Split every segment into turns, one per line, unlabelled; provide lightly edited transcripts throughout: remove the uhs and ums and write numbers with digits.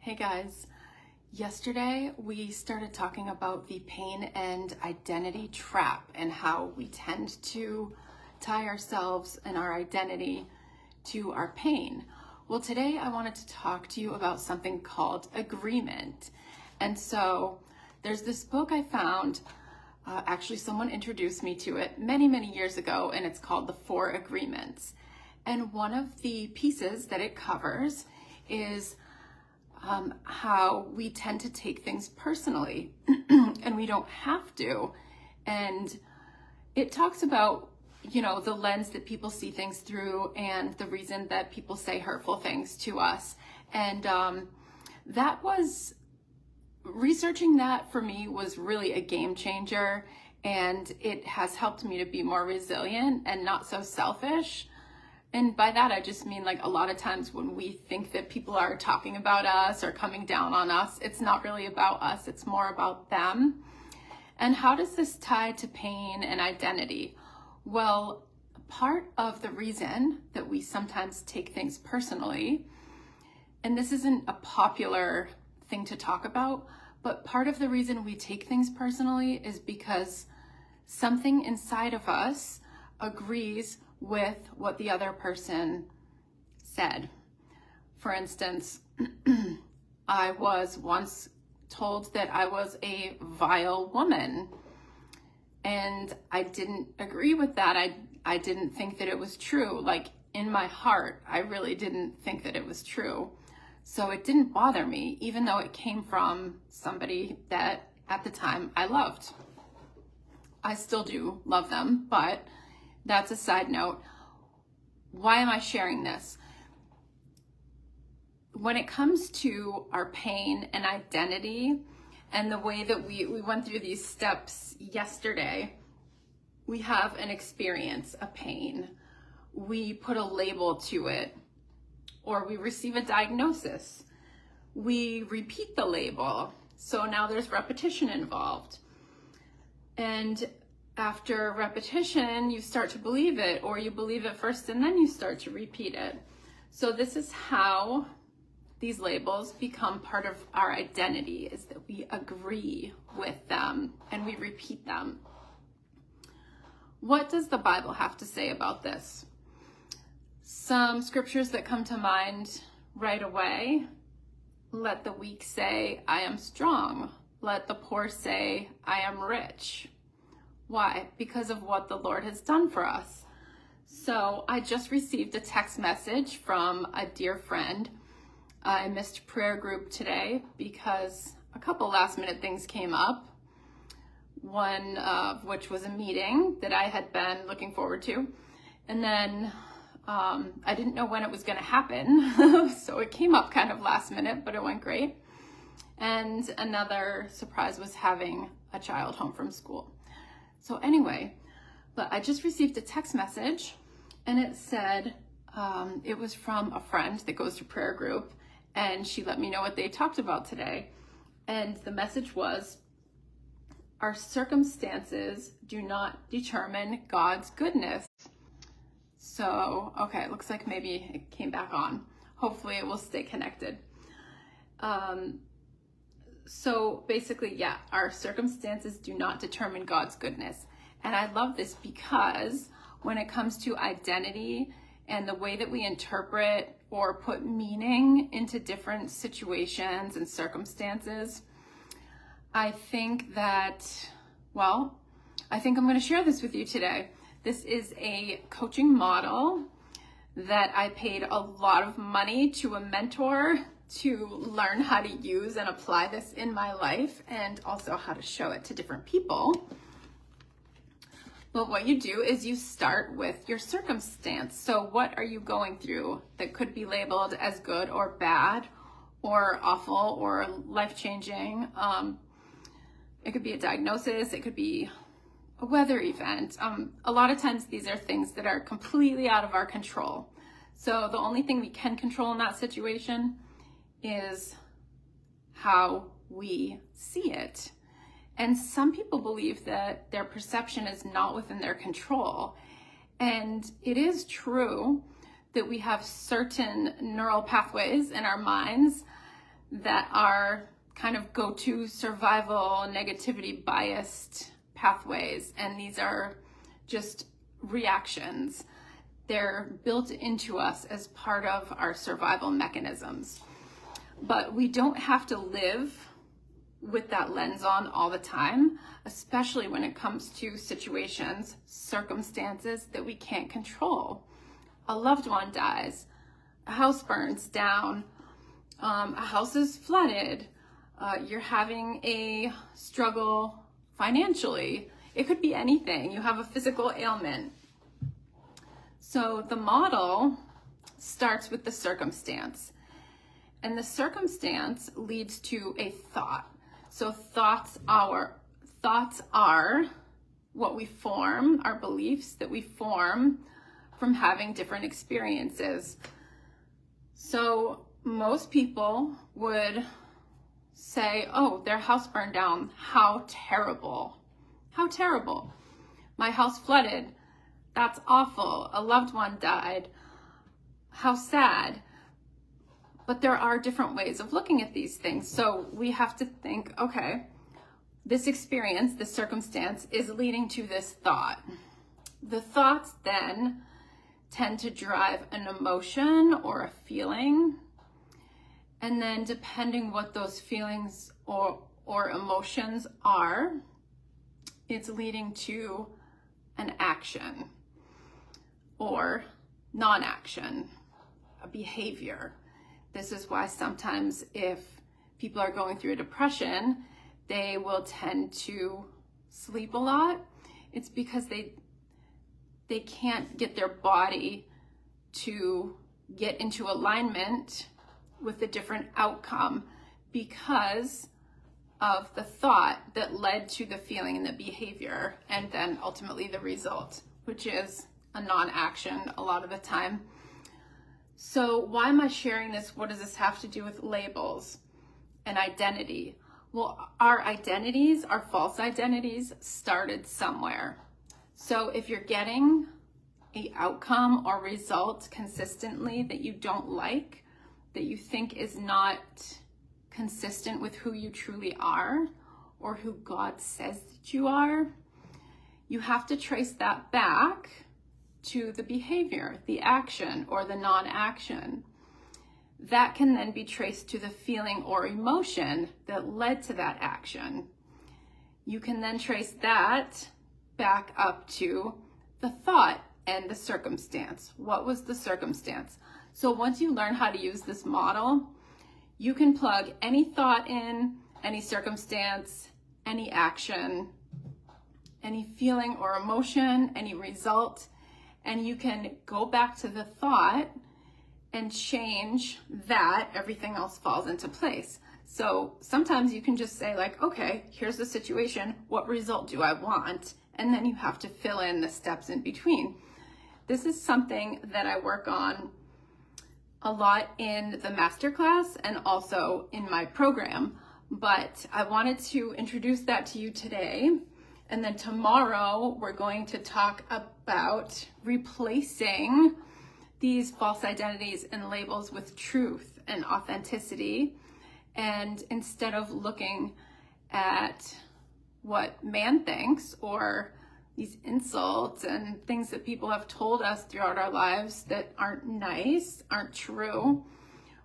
Hey guys, yesterday we started talking about the pain and identity trap and how we tend to tie ourselves and our identity to our pain. Well, today I wanted to talk to you about something called agreement. And so there's this book I found, actually someone introduced me to it many years ago, and it's called The Four Agreements. And one of the pieces that it covers is how we tend to take things personally and we don't have to. And it talks about, the lens that people see things through and the reason that people say hurtful things to us. And that was, researching that for me was really a game changer. And it has helped me to be more resilient and not so selfish. And by that, I just mean like a lot of times when we think that people are talking about us or coming down on us, it's not really about us, it's more about them. And how does this tie to pain and identity? Well, part of the reason that we sometimes take things personally, and this isn't a popular thing to talk about, but part of the reason we take things personally is because something inside of us agrees with what the other person said. For instance, I was once told that I was a vile woman, and I didn't agree with that. I didn't think that it was true. Like in my heart, I really didn't think that it was true. So it didn't bother me, even though it came from somebody that at the time I loved. I still do love them, but that's a side note. Why am I sharing this? When it comes to our pain and identity and the way that we went through these steps yesterday, we have an experience, a pain. We put a label to it, or we receive a diagnosis. We repeat the label. So now there's repetition involved. And after repetition, you start to believe it, or you believe it first and then you start to repeat it. So this is how these labels become part of our identity, is that we agree with them and we repeat them. What does the Bible have to say about this? Some scriptures that come to mind right away. Let the weak say, I am strong. Let the poor say, I am rich. Why? Because of what the Lord has done for us. So I just received a text message from a dear friend. I missed prayer group today because a couple last minute things came up. One of which was a meeting that I had been looking forward to. And then I didn't know when it was going to happen. So it came up kind of last minute, but it went great. And another surprise was having a child home from school. So anyway, but I just received a text message, and it said, it was from a friend that goes to prayer group, and she let me know what they talked about today. And the message was, our circumstances do not determine God's goodness. So, okay, it looks like maybe it came back on. Hopefully it will stay connected. So basically, yeah, our circumstances do not determine God's goodness. And I love this because when it comes to identity and the way that we interpret or put meaning into different situations and circumstances, I think that, I think I'm going to share this with you today. This is a coaching model that I paid a lot of money to a mentor to learn how to use and apply this in my life, and also how to show it to different people. But what you do is you start with your circumstance. So what are you going through that could be labeled as good or bad or awful or life-changing? It could be a diagnosis, it could be a weather event. A lot of times these are things that are completely out of our control. So the only thing we can control in that situation is how we see it. And some people believe that their perception is not within their control. And it is true that we have certain neural pathways in our minds that are kind of go-to survival negativity biased pathways, and these are just reactions. They're built into us as part of our survival mechanisms. But we don't have to live with that lens on all the time, especially when it comes to situations, circumstances that we can't control. A loved one dies, a house burns down, a house is flooded, you're having a struggle financially. It could be anything. You have a physical ailment. So the model starts with the circumstance, and the circumstance leads to a thought. So thoughts are what we form, our beliefs that we form from having different experiences. So most people would say, oh, their house burned down. How terrible. How terrible. My house flooded. That's awful. A loved one died. How sad. But there are different ways of looking at these things. So we have to think, okay, this experience, this circumstance is leading to this thought. The thoughts then tend to drive an emotion or a feeling. And then depending what those feelings or emotions are, it's leading to an action or non-action, a behavior. This is why sometimes if people are going through a depression, they will tend to sleep a lot. It's because they can't get their body to get into alignment with a different outcome because of the thought that led to the feeling and the behavior, and then ultimately the result, which is a non-action a lot of the time. So why am I sharing this? What does this have to do with labels and identity? Well, our identities, our false identities, started somewhere. So if you're getting an outcome or result consistently that you don't like, that you think is not consistent with who you truly are or who God says that you are, you have to trace that back to the behavior, the action, or the non-action. That can then be traced to the feeling or emotion that led to that action. You can then trace that back up to the thought and the circumstance. What was the circumstance? So once you learn how to use this model, you can plug any thought in, any circumstance, any action, any feeling or emotion, any result, and you can go back to the thought and change that. Everything else falls into place. So sometimes you can just say like, okay, here's the situation. What result do I want? And then you have to fill in the steps in between. This is something that I work on a lot in the masterclass and also in my program, but I wanted to introduce that to you today. And then tomorrow we're going to talk about replacing these false identities and labels with truth and authenticity. And instead of looking at what man thinks or these insults and things that people have told us throughout our lives that aren't nice, aren't true,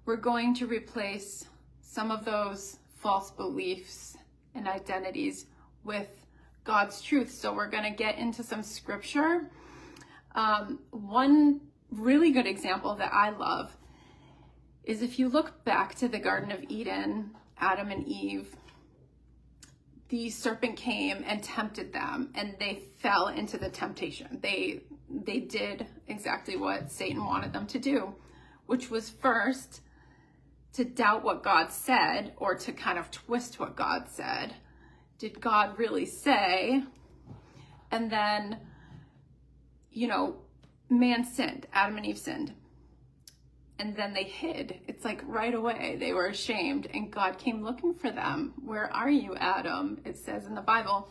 we're going to replace some of those false beliefs and identities with God's truth. So we're going to get into some scripture. One really good example that I love is if you look back to the Garden of Eden, Adam and Eve, the serpent came and tempted them and they fell into the temptation. They did exactly what Satan wanted them to do, which was first to doubt what God said or to kind of twist what God said. Did God really say? And then, man sinned, Adam and Eve sinned. And then they hid. It's like right away they were ashamed and God came looking for them. Where are you, Adam? It says in the Bible.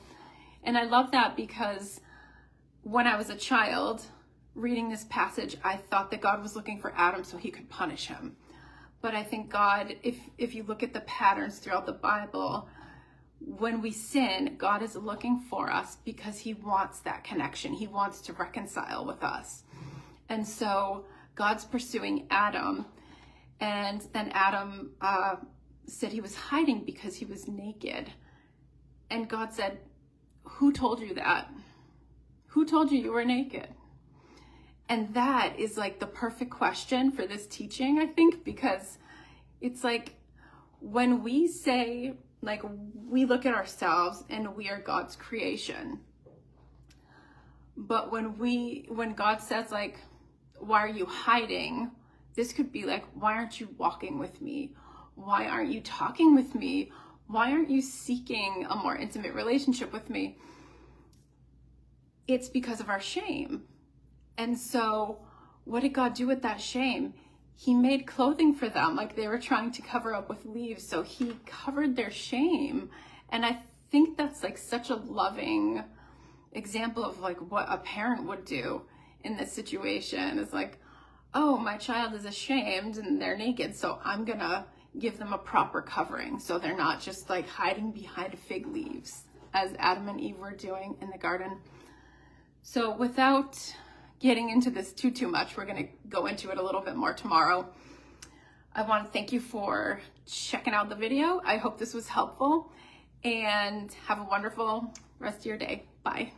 And I love that because when I was a child reading this passage, I thought that God was looking for Adam so he could punish him. But I think God, if you look at the patterns throughout the Bible, when we sin, God is looking for us because he wants that connection. He wants to reconcile with us. And so God's pursuing Adam, and then Adam said he was hiding because he was naked. And God said, who told you that? Who told you were naked? And that is like the perfect question for this teaching, I think, because it's like when we say, like, we look at ourselves and we are God's creation. But when God says, like, why are you hiding? This could be like, why aren't you walking with me? Why aren't you talking with me? Why aren't you seeking a more intimate relationship with me? It's because of our shame. And so what did God do with that shame? He made clothing for them, like they were trying to cover up with leaves. So he covered their shame. And I think that's like such a loving example of like what a parent would do in this situation. Is like, oh, my child is ashamed and they're naked, so I'm gonna give them a proper covering so they're not just like hiding behind fig leaves as Adam and Eve were doing in the garden. So without getting into this too much, we're going to go into it a little bit more tomorrow. I want to thank you for checking out the video. I hope this was helpful, and have a wonderful rest of your day. Bye.